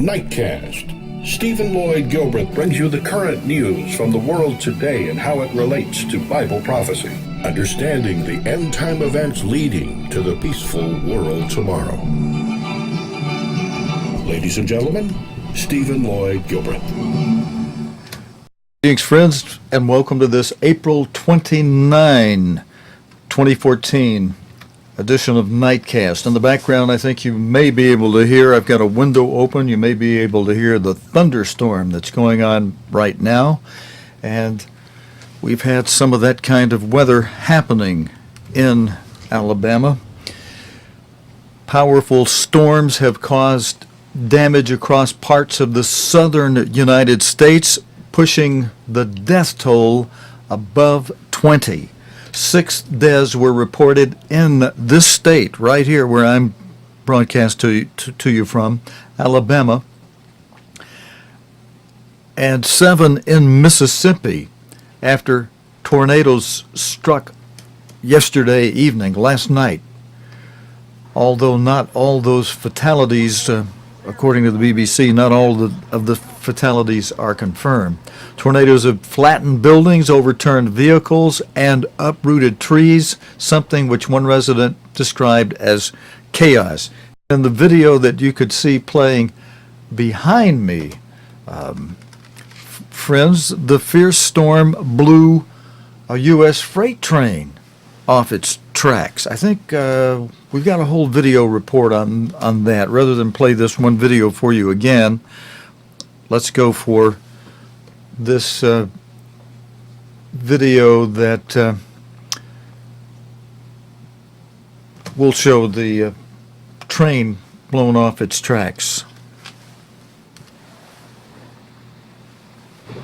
Nightcast. Stephen Lloyd Gilbreth brings you the current news from the world today and how it relates to Bible prophecy. Understanding the end-time events leading to the peaceful world tomorrow. Ladies and gentlemen, Stephen Lloyd Gilbreth. Greetings, friends, and welcome to this April 29, 2014 edition of Nightcast. In the background, I think you may be able to hear, I've got a window open, you may be able to hear the thunderstorm that's going on right now. And we've had some of that kind of weather happening in Alabama. Powerful storms have caused damage across parts of the southern United States, pushing the death toll above 20. 6 deaths were reported in this state, right here where I'm broadcast to you from, Alabama, and 7 in Mississippi after tornadoes struck yesterday evening, last night. Although not all those fatalities, according to the BBC, not all of the fatalities are confirmed. Tornadoes have flattened buildings, overturned vehicles, and uprooted trees, something which one resident described as chaos. In the video that you could see playing behind me, friends, the fierce storm blew a U.S. freight train off its tracks. I think we've got a whole video report on that. Rather than play this one video for you again, let's go for this video that will show the train blown off its tracks.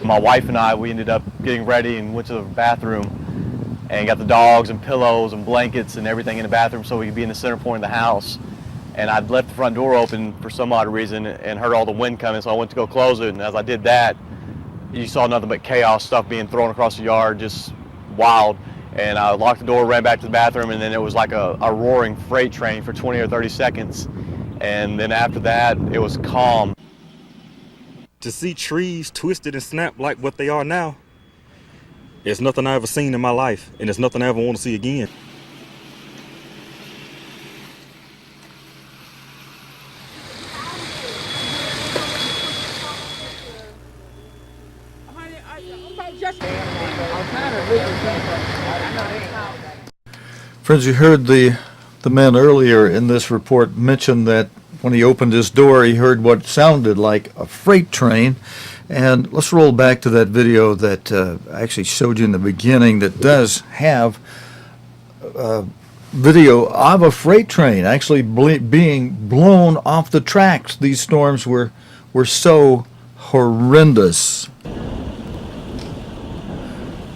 My wife and I, we ended up getting ready and went to the bathroom and got the dogs and pillows and blankets and everything in the bathroom so we could be in the center point of the house. And I'd left the front door open for some odd reason and heard all the wind coming, so I went to go close it. And as I did that, you saw nothing but chaos, stuff being thrown across the yard, just wild. And I locked the door, ran back to the bathroom, and then it was like a roaring freight train for 20 or 30 seconds. And then after that, it was calm. To see trees twisted and snapped like what they are now, it's nothing I ever seen in my life, and it's nothing I ever want to see again. Friends, you heard the man earlier in this report mention that when he opened his door, he heard what sounded like a freight train. And let's roll back to that video that I actually showed you in the beginning that does have video of a freight train actually being blown off the tracks. These storms were so horrendous.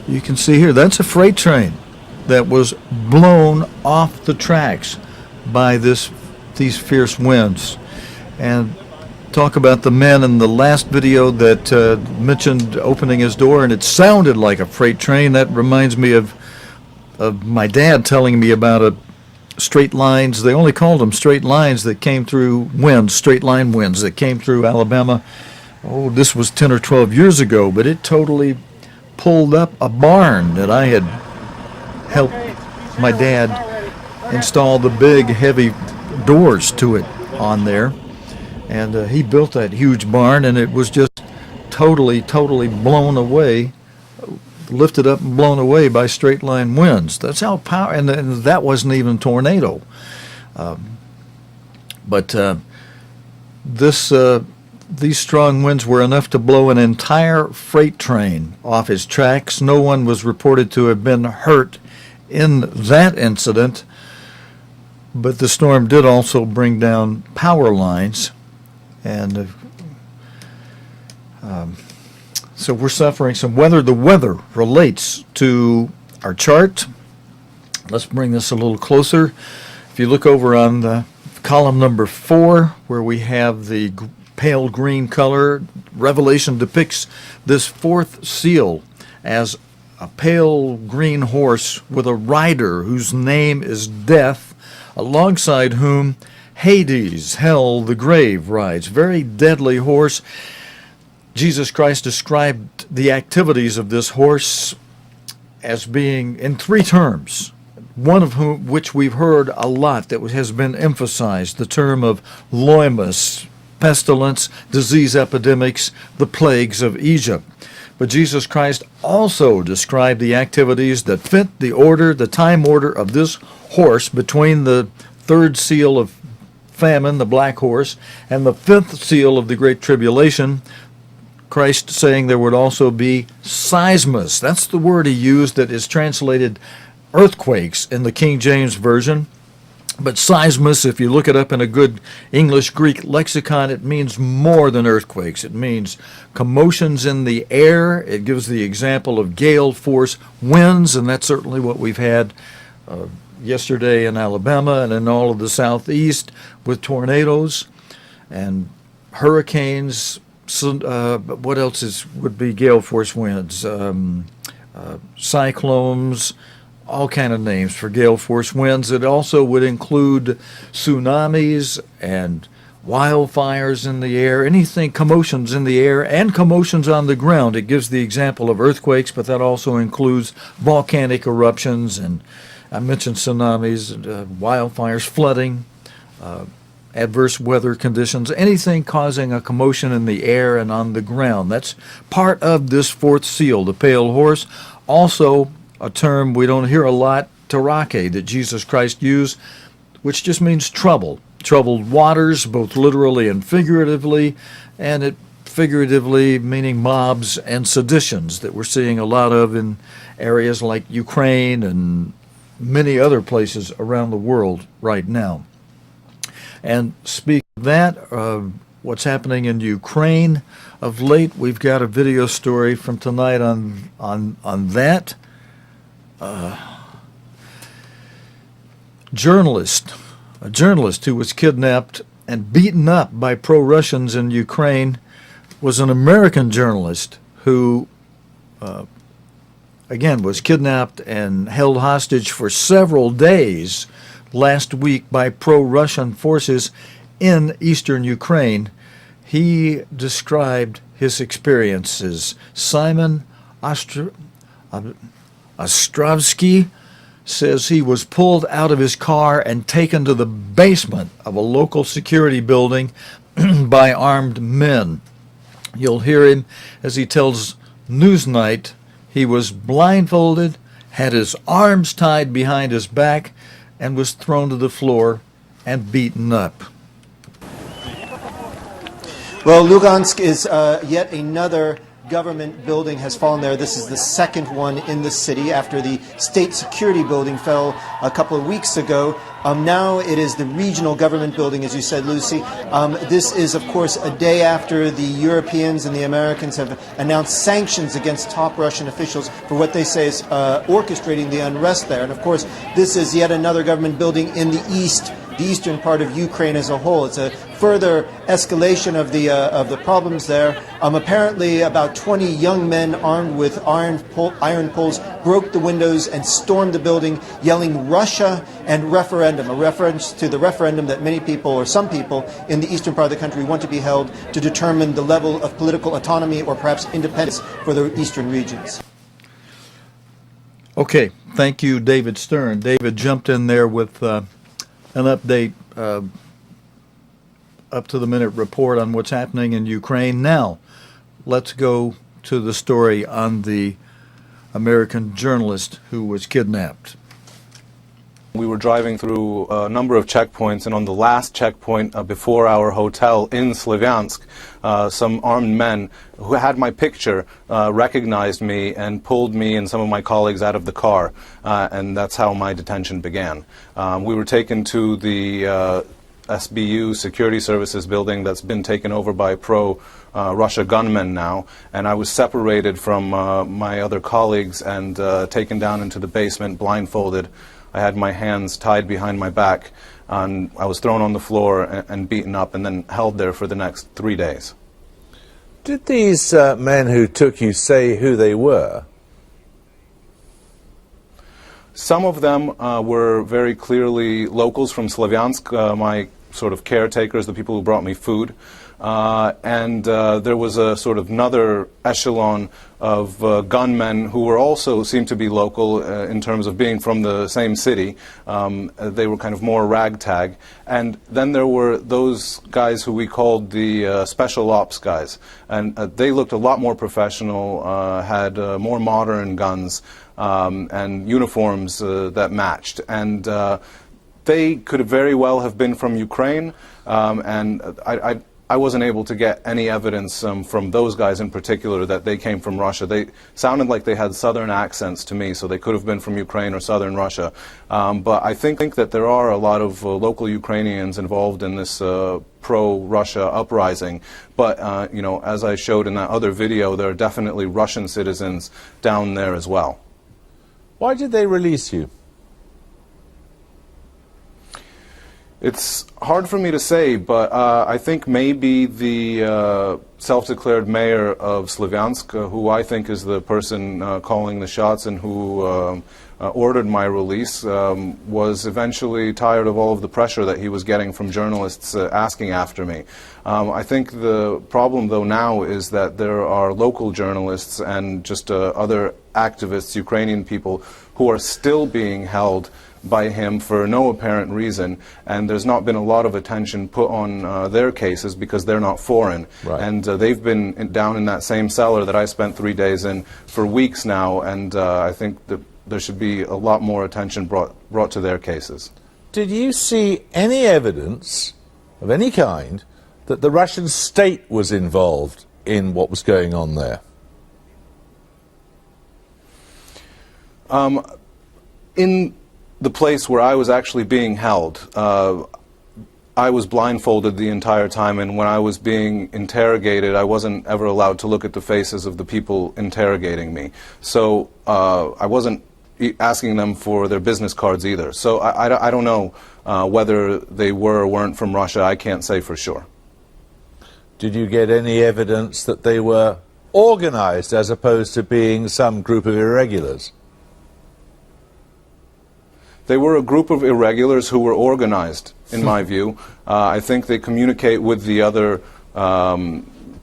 You can see here, that's a freight train that was blown off the tracks by these fierce winds. And talk about the man in the last video that mentioned opening his door, and it sounded like a freight train. That reminds me of my dad telling me about straight lines. They only called them straight lines that came through winds, straight line winds that came through Alabama. Oh, this was 10 or 12 years ago, but it totally pulled up a barn that I had helped my dad install the big heavy doors to it on there. And he built that huge barn, and it was just totally blown away, lifted up and blown away by straight line winds. That's how power, and that wasn't even a tornado. These strong winds were enough to blow an entire freight train off its tracks. No one was reported to have been hurt in that incident, but the storm did also bring down power lines. And so we're suffering some weather. The weather relates to our chart. Let's bring this a little closer. If you look over on the column number 4, where we have the pale green color, Revelation depicts this 4th seal as a pale green horse with a rider whose name is Death, alongside whom Hades, hell, the grave rides. Very deadly horse. Jesus Christ described the activities of this horse as being in three terms, one of which we've heard a lot that has been emphasized, the term of loimus, pestilence, disease epidemics, the plagues of Egypt. But Jesus Christ also described the activities that fit the order, the time order of this horse between the third seal of famine, the black horse, and the fifth seal of the Great Tribulation. Christ saying there would also be seismus. That's the word he used that is translated earthquakes in the King James Version. But seismus, if you look it up in a good English-Greek lexicon, it means more than earthquakes. It means commotions in the air. It gives the example of gale force winds, and that's certainly what we've had yesterday in Alabama and in all of the southeast with tornadoes and hurricanes. What else would be gale force winds? Cyclones, all kind of names for gale force winds. It also would include tsunamis and wildfires in the air, anything, commotions in the air and commotions on the ground. It gives the example of earthquakes, but that also includes volcanic eruptions, and I mentioned tsunamis, wildfires, flooding, adverse weather conditions, anything causing a commotion in the air and on the ground. That's part of this fourth seal, the pale horse. Also, a term we don't hear a lot, terake, that Jesus Christ used, which just means trouble. Troubled waters, both literally and figuratively, and it figuratively meaning mobs and seditions that we're seeing a lot of in areas like Ukraine and many other places around the world right now. And speaking of that, what's happening in Ukraine of late, we've got a video story from tonight on that. A journalist who was kidnapped and beaten up by pro-Russians in Ukraine was an American journalist who, again, was kidnapped and held hostage for several days last week by pro-Russian forces in eastern Ukraine. He described his experiences. Simon Ostrovsky says he was pulled out of his car and taken to the basement of a local security building by armed men. You'll hear him as he tells Newsnight he was blindfolded, had his arms tied behind his back, and was thrown to the floor and beaten up. Well, Luhansk is yet another government building has fallen there. This is the second one in the city after the state security building fell a couple of weeks ago. Now it is the regional government building, as you said, Lucy. This is, of course, a day after the Europeans and the Americans have announced sanctions against top Russian officials for what they say is orchestrating the unrest there. And, of course, this is yet another government building in the eastern part of Ukraine as a whole. It's a further escalation of the problems there. Apparently, about 20 young men armed with iron poles broke the windows and stormed the building, yelling "Russia" and "referendum," a reference to the referendum that many people, or some people, in the eastern part of the country want to be held to determine the level of political autonomy or perhaps independence for the eastern regions. Okay, thank you, David Stern. David jumped in there with an update, up-to-the-minute report on what's happening in Ukraine. Now, let's go to the story on the American journalist who was kidnapped. We were driving through a number of checkpoints, and on the last checkpoint before our hotel in Slavyansk, some armed men who had my picture recognized me and pulled me and some of my colleagues out of the car, and that's how my detention began. We were taken to the SBU Security Services building that's been taken over by pro-Russia gunmen now, and I was separated from my other colleagues and taken down into the basement blindfolded. I had my hands tied behind my back, and I was thrown on the floor and beaten up and then held there for the next 3 days. Did these men who took you say who they were? Some of them were very clearly locals from Slavyansk. My sort of caretakers, the people who brought me food. And there was a sort of another echelon of gunmen who were also seemed to be local in terms of being from the same city. They were kind of more ragtag. And then there were those guys who we called the special ops guys. And they looked a lot more professional, had more modern guns and uniforms that matched. And they could very well have been from Ukraine, and I wasn't able to get any evidence from those guys in particular that they came from Russia. They sounded like they had southern accents to me, so they could have been from Ukraine or southern Russia. But I think that there are a lot of local Ukrainians involved in this pro-Russia uprising. But, you know, as I showed in that other video, there are definitely Russian citizens down there as well. Why did they release you? It's hard for me to say, but I think maybe the self-declared mayor of Slavyansk, who I think is the person calling the shots and who ordered my release, was eventually tired of all of the pressure that he was getting from journalists asking after me. I think the problem, though, now is that there are local journalists and just other activists, Ukrainian people, who are still being held by him for no apparent reason, and there's not been a lot of attention put on their cases because they're not foreign. Right. And they've been down in that same cellar that I spent 3 days in for weeks now, and I think that there should be a lot more attention brought to their cases. Did you see any evidence of any kind that the Russian state was involved in what was going on there? In the place where I was actually being held, I was blindfolded the entire time, and when I was being interrogated, I wasn't ever allowed to look at the faces of the people interrogating me. So I wasn't asking them for their business cards either. So I don't know whether they were or weren't from Russia. I can't say for sure. Did you get any evidence that they were organized as opposed to being some group of irregulars? They were a group of irregulars who were organized, in my view. I think they communicate with the other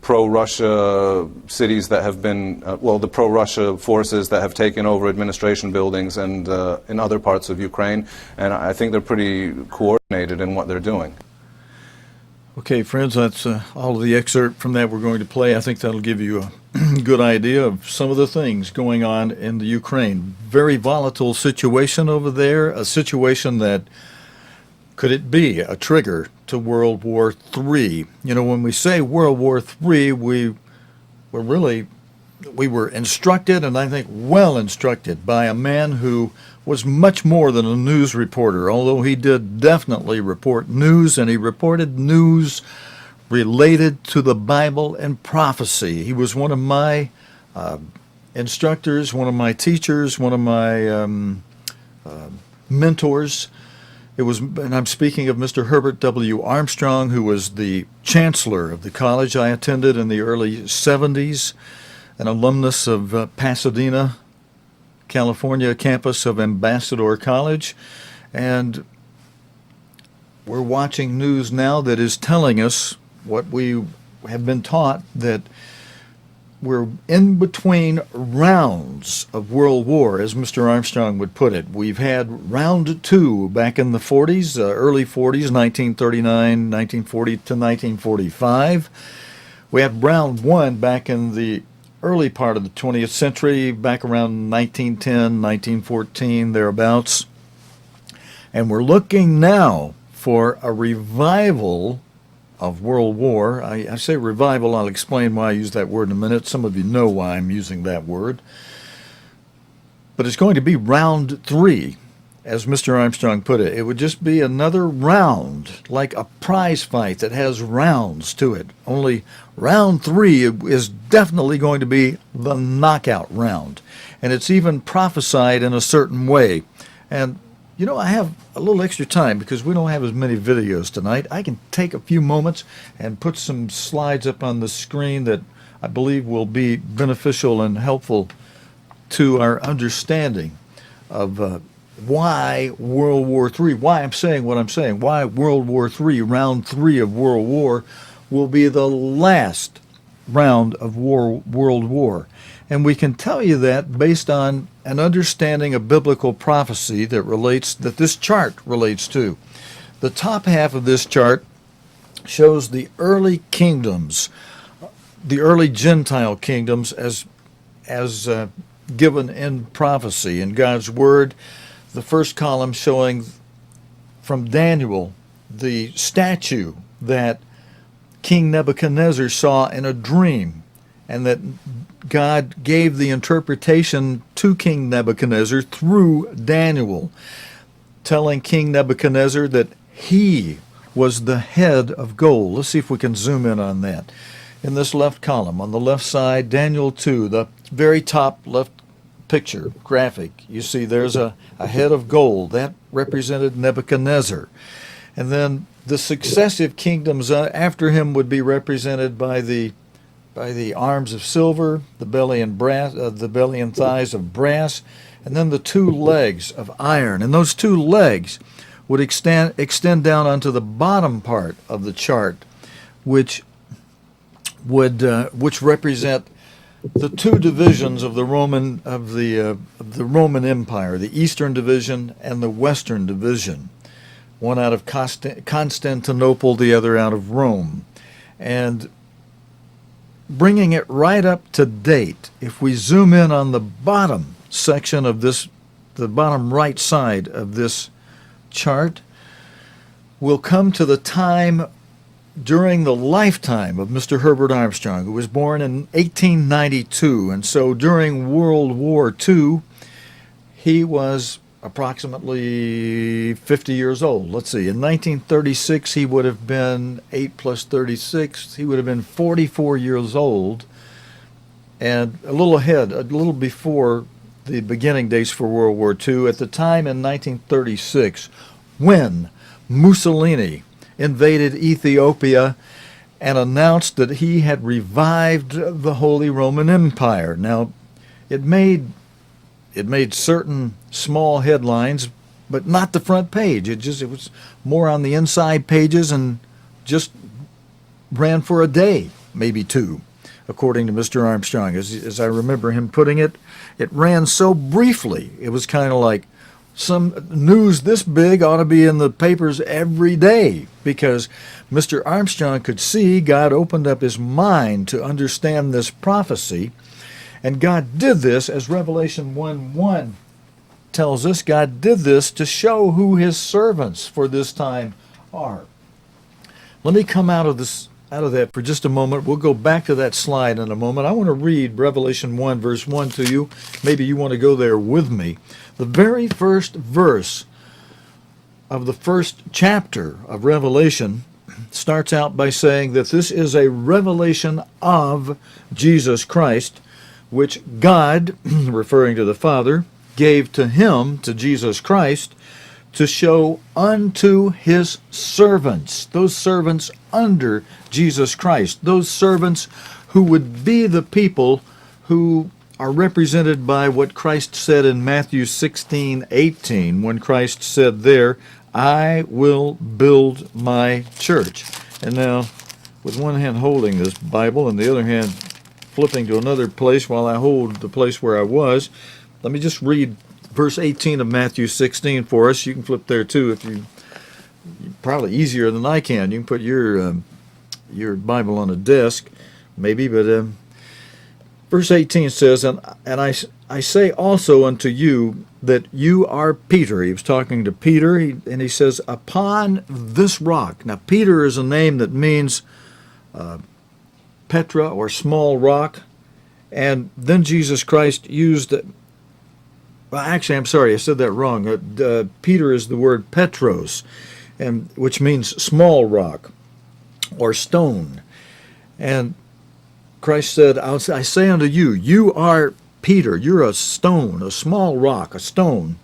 pro-Russia cities that have been, well, the pro-Russia forces that have taken over administration buildings and in other parts of Ukraine, and I think they're pretty coordinated in what they're doing. Okay, friends, that's all of the excerpt from that we're going to play. I think that'll give you a good idea of some of the things going on in the Ukraine. Very volatile situation over there, a situation that could it be a trigger to World War III? You know, when we say World War III, we were instructed, and I think well instructed, by a man who was much more than a news reporter, although he did definitely report news, and he reported news related to the Bible and prophecy. He was one of my instructors, one of my teachers, one of my mentors. It was, and I'm speaking of Mr. Herbert W. Armstrong, who was the chancellor of the college I attended in the early 70s, an alumnus of Pasadena, California campus of Ambassador College. And we're watching news now that is telling us what we have been taught, that we're in between rounds of World War, as Mr. Armstrong would put it. We've had round two back in the 40s, early 40s, 1939, 1940 to 1945. We had round one back in the early part of the 20th century, back around 1910, 1914, thereabouts. And we're looking now for a revival of World War. I say revival, I'll explain why I use that word in a minute. Some of you know why I'm using that word. But it's going to be round three, as Mr. Armstrong put it. It would just be another round, like a prize fight that has rounds to it. Only round three is definitely going to be the knockout round. And it's even prophesied in a certain way. And you know, I have a little extra time because we don't have as many videos tonight. I can take a few moments and put some slides up on the screen that I believe will be beneficial and helpful to our understanding of why World War III, why I'm saying what I'm saying, why World War III, round 3 of World War, will be the last round of World War. And we can tell you that based on an understanding of biblical prophecy that this chart relates to. The top half of this chart shows the early kingdoms, the early Gentile kingdoms as given in prophecy in God's Word. The first column showing from Daniel the statue that King Nebuchadnezzar saw in a dream, and that God gave the interpretation to King Nebuchadnezzar through Daniel, telling King Nebuchadnezzar that he was the head of gold. Let's see if we can zoom in on that. In this left column, on the left side, Daniel 2, the very top left picture, graphic, you see there's a head of gold. That represented Nebuchadnezzar. And then the successive kingdoms after him would be represented by the arms of silver, the belly and thighs of brass, and then the 2 legs of iron. And those 2 legs would extend down onto the bottom part of the chart, which represent the 2 divisions of the Roman Empire, the Eastern Division and the Western Division. One out of Constantinople, the other out of Rome. And bringing it right up to date, if we zoom in on the bottom section of this, the bottom right side of this chart, we'll come to the time during the lifetime of Mr. Herbert Armstrong, who was born in 1892. And so during World War II, he was approximately 50 years old. Let's see, in 1936 he would have been 8 plus 36, he would have been 44 years old, and a little before the beginning dates for World War II, at the time in 1936 when Mussolini invaded Ethiopia and announced that he had revived the Holy Roman Empire. Now, it made certain small headlines, but not the front page. It was more on the inside pages and just ran for a day, maybe 2, according to Mr. Armstrong. As I remember him putting it, it ran so briefly. It was kind of like some news this big ought to be in the papers every day, because Mr. Armstrong could see God opened up his mind to understand this prophecy. And God did this, as Revelation 1:1 tells us, God did this to show who his servants for this time are. Let me come out of that for just a moment. We'll go back to that slide in a moment. I want to read Revelation 1, verse 1 to you. Maybe you want to go there with me. The very first verse of the first chapter of Revelation starts out by saying that this is a revelation of Jesus Christ, which God, referring to the Father, gave to him, to Jesus Christ, to show unto his servants, those servants under Jesus Christ, those servants who would be the people who are represented by what Christ said in Matthew 16:18, when Christ said there, I will build my church. And now, with one hand holding this Bible and the other hand flipping to another place while I hold the place where I was, let me just read verse 18 of Matthew 16 for us. You can flip there too if you're probably easier than I can. You can put your Bible on a desk, maybe, but verse 18 says, and I say also unto you that you are Peter. He was talking to Peter, and he says, upon this rock. Now, Peter is a name that means Petra, or small rock. And then Jesus Christ used, well, actually, I'm sorry, I said that wrong. Peter is the word Petros, and which means small rock or stone. And Christ said, I say unto you, you are Peter, you're a stone, a small rock, a stone.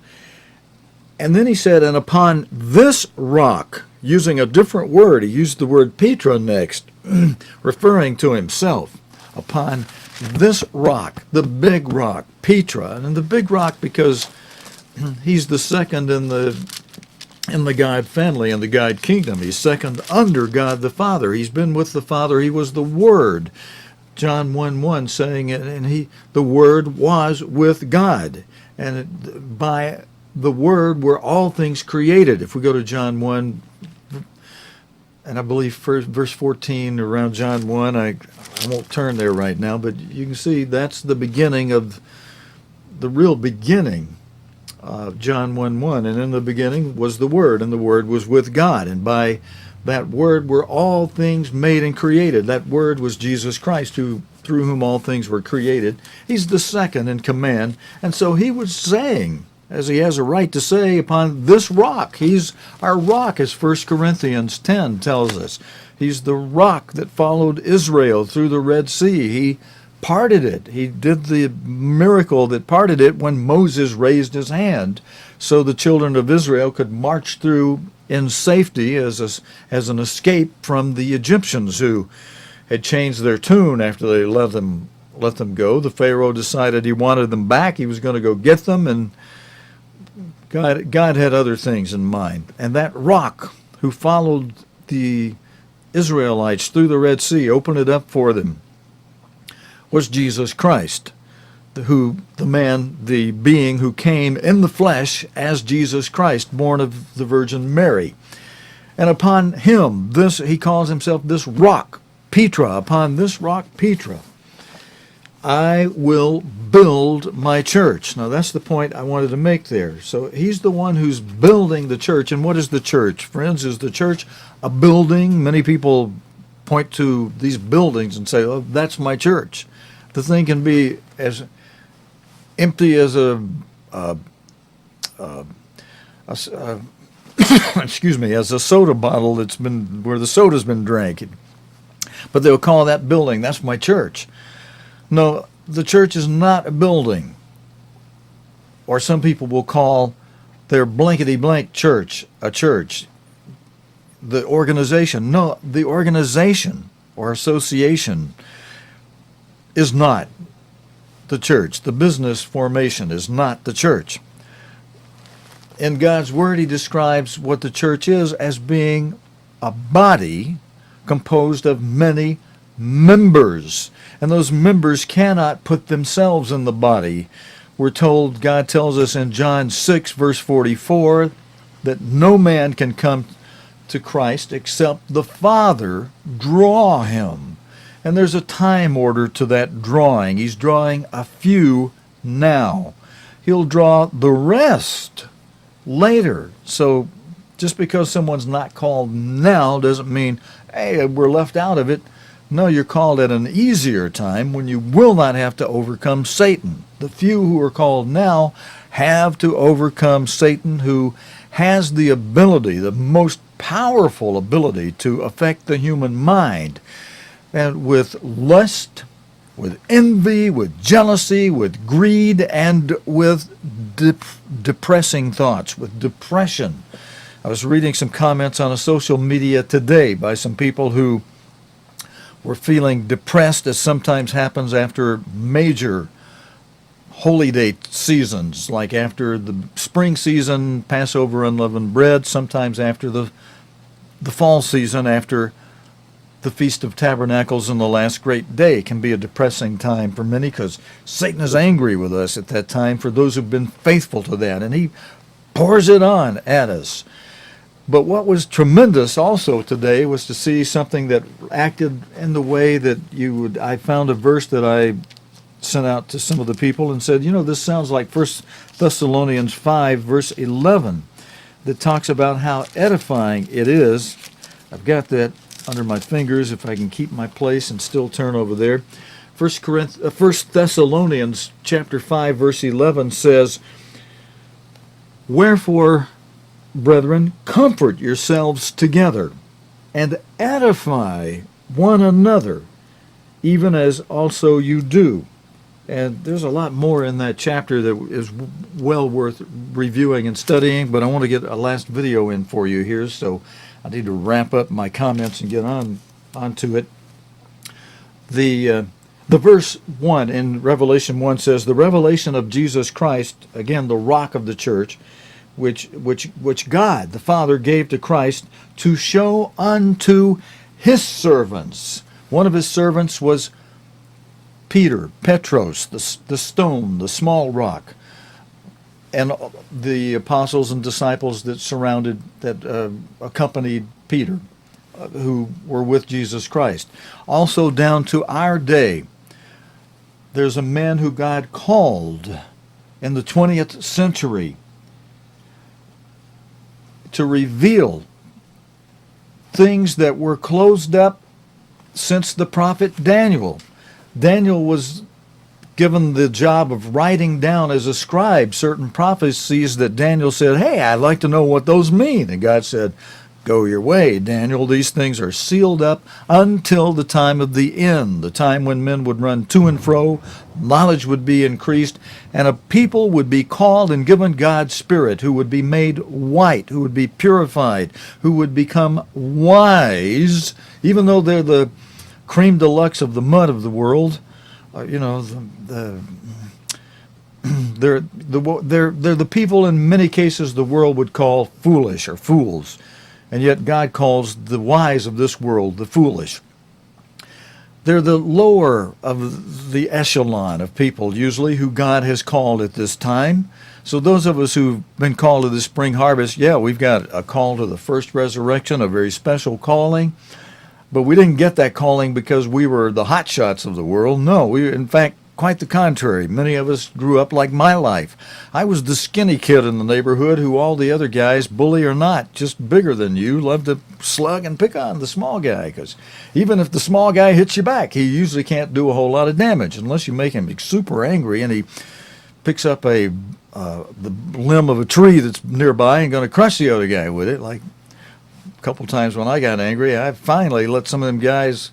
And then he said, and upon this rock, using a different word, he used the word Petra next, referring to himself. Upon this rock, the big rock, Petra, and the big rock because he's the second in the God family, in the God kingdom. He's second under God the Father. He's been with the Father. He was the Word. John 1:1 saying it, and the Word was with God. And by the Word were all things created. If we go to John 1, and I believe verse 14 around John 1, I won't turn there right now, but you can see that's the beginning of the real beginning. John 1:1, and in the beginning was the Word, and the Word was with God, and by that Word were all things made and created. That Word was Jesus Christ, through whom all things were created. He's the second in command, and so he was saying, as he has a right to say, upon this rock. He's our rock, as 1 Corinthians 10 tells us. He's the rock that followed Israel through the Red Sea. He parted it. He did the miracle that parted it when Moses raised his hand so the children of Israel could march through in safety as an escape from the Egyptians, who had changed their tune after they let them go. The Pharaoh decided he wanted them back. He was going to go get them, and God had other things in mind. And that rock who followed the Israelites through the Red Sea, opened it up for them, was Jesus Christ, the being who came in the flesh as Jesus Christ, born of the Virgin Mary. And upon him, he calls himself this rock, Petra. Upon this rock, Petra, I will build my church. Now that's the point I wanted to make there. So he's the one who's building the church. And what is the church? Friends, is the church a building? Many people point to these buildings and say, oh, that's my church. The thing can be as empty as excuse me, as a soda bottle where the soda's been drank. But they'll call that building, that's my church. No, the church is not a building. Or some people will call their blankety-blank church a church. The organization, no, the organization or association is not the church. The business formation is not the church. In God's Word, he describes what the church is as being a body composed of many members. And those members cannot put themselves in the body. We're told, God tells us in John 6, verse 44, that no man can come to Christ except the Father draw him. And there's a time order to that drawing. He's drawing a few now. He'll draw the rest later. So just because someone's not called now doesn't mean, hey, we're left out of it. No, you're called at an easier time when you will not have to overcome Satan. The few who are called now have to overcome Satan, who has the ability, the most powerful ability, to affect the human mind. And with lust, with envy, with jealousy, with greed, and with depressing thoughts, with depression. I was reading some comments on a social media today by some people who were feeling depressed, as sometimes happens after major holy day seasons, like after the spring season, Passover, unleavened bread, sometimes after the fall season, after the Feast of Tabernacles and the last great day. Can be a depressing time for many because Satan is angry with us at that time, for those who've been faithful to that, and he pours it on at us. But what was tremendous also today was to see something that acted in the way that I found a verse that I sent out to some of the people and said, this sounds like 1 Thessalonians 5, verse 11, that talks about how edifying it is. I've got that under my fingers, if I can keep my place and still turn over there. 1 Thessalonians chapter 5, verse 11 says, "Wherefore, brethren, comfort yourselves together, and edify one another, even as also you do." And there's a lot more in that chapter that is well worth reviewing and studying, but I want to get a last video in for you here, so I need to wrap up my comments and get onto it. The verse 1 in Revelation 1 says, the revelation of Jesus Christ, again, the rock of the church, which God, the Father, gave to Christ to show unto his servants. One of his servants was Peter, Petros, the stone, the small rock, and the apostles and disciples that accompanied Peter, who were with Jesus Christ. Also down to our day, there's a man who God called in the 20th century to reveal things that were closed up since the prophet Daniel. Daniel was given the job of writing down as a scribe certain prophecies that Daniel said, hey, I'd like to know what those mean. And God said, go your way, Daniel. These things are sealed up until the time of the end, the time when men would run to and fro, knowledge would be increased, and a people would be called and given God's Spirit, who would be made white, who would be purified, who would become wise, even though they're the cream de luxe of the mud of the world. They're the people in many cases the world would call foolish or fools. And yet God calls the wise of this world the foolish. They're the lower of the echelon of people, usually, who God has called at this time. So those of us who've been called to the spring harvest, yeah, we've got a call to the first resurrection, a very special calling. But we didn't get that calling because we were the hotshots of the world. No, we, in fact, quite the contrary. Many of us grew up like my life. I was the skinny kid in the neighborhood who all the other guys, bully or not, just bigger than you, love to slug and pick on the small guy. Because even if the small guy hits you back, he usually can't do a whole lot of damage unless you make him super angry and he picks up the limb of a tree that's nearby and going to crush the other guy with it. Like a couple times when I got angry, I finally let some of them guys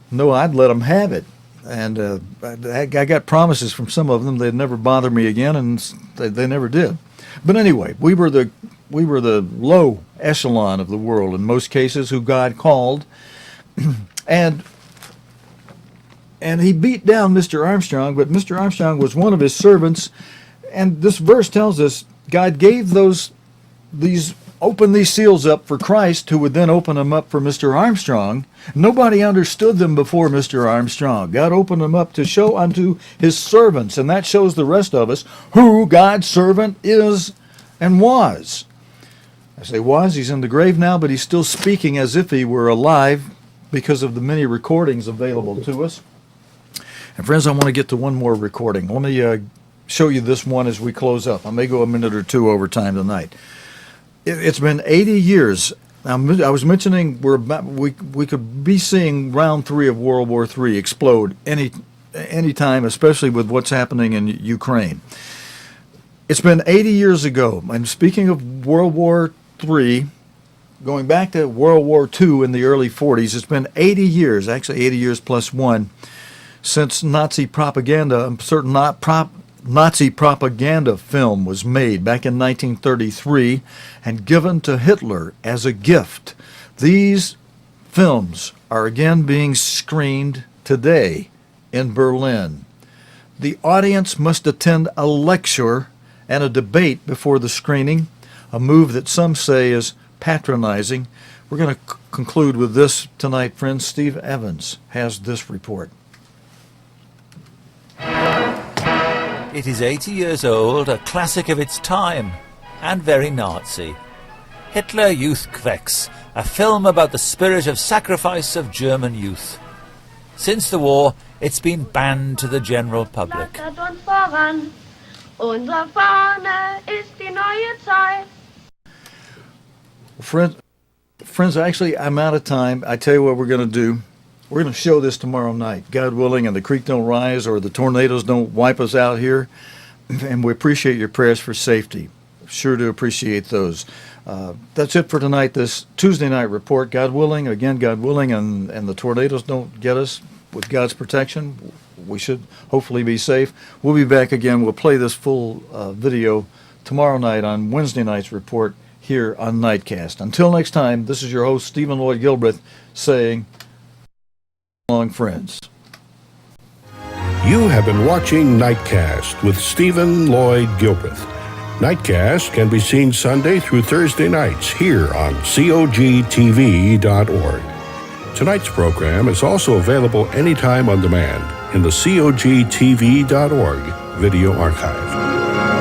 know I'd let them have it. And I got promises from some of them they'd never bother me again, and they never did. But anyway, we were the low echelon of the world in most cases, who God called, and he beat down Mr. Armstrong. But Mr. Armstrong was one of his servants, and this verse tells us God gave opened these seals up for Christ, who would then open them up for Mr. Armstrong. Nobody understood them before Mr. Armstrong. God opened them up to show unto his servants, and that shows the rest of us who God's servant is and was. I say was, he's in the grave now, but he's still speaking as if he were alive because of the many recordings available to us. And friends, I want to get to one more recording. Let me show you this one as we close up. I may go a minute or two over time tonight. It's been 80 years. Now, I was mentioning we could be seeing round 3 of World War III explode any time, especially with what's happening in Ukraine. It's been 80 years ago. And speaking of World War III, going back to World War II in the early 40s, it's been 80 years, actually 80 years plus 1, since Nazi propaganda, a certain Nazi propaganda film was made back in 1933 and given to Hitler as a gift. These films are again being screened today in Berlin. The audience must attend a lecture and a debate before the screening, a move that some say is patronizing. We're going to conclude with this tonight, friends. Steve Evans has this report. It is 80 years old, a classic of its time, and very Nazi. Hitler Youth Quecks, a film about the spirit of sacrifice of German youth. Since the war, it's been banned to the general public. Friends, actually, I'm out of time. I tell you what we're going to do. We're going to show this tomorrow night, God willing, and the creek don't rise or the tornadoes don't wipe us out here. And we appreciate your prayers for safety. Sure to appreciate those. That's it for tonight, this Tuesday night report. God willing, again, God willing, and the tornadoes don't get us. With God's protection, we should hopefully be safe. We'll be back again. We'll play this full video tomorrow night on Wednesday night's report here on Nightcast. Until next time, this is your host, Stephen Lloyd Gilbreth, saying, long friends. You have been watching Nightcast with Stephen Lloyd Gilbreth. Nightcast can be seen Sunday through Thursday nights here on cogtv.org. Tonight's program is also available anytime on demand in the cogtv.org video archive.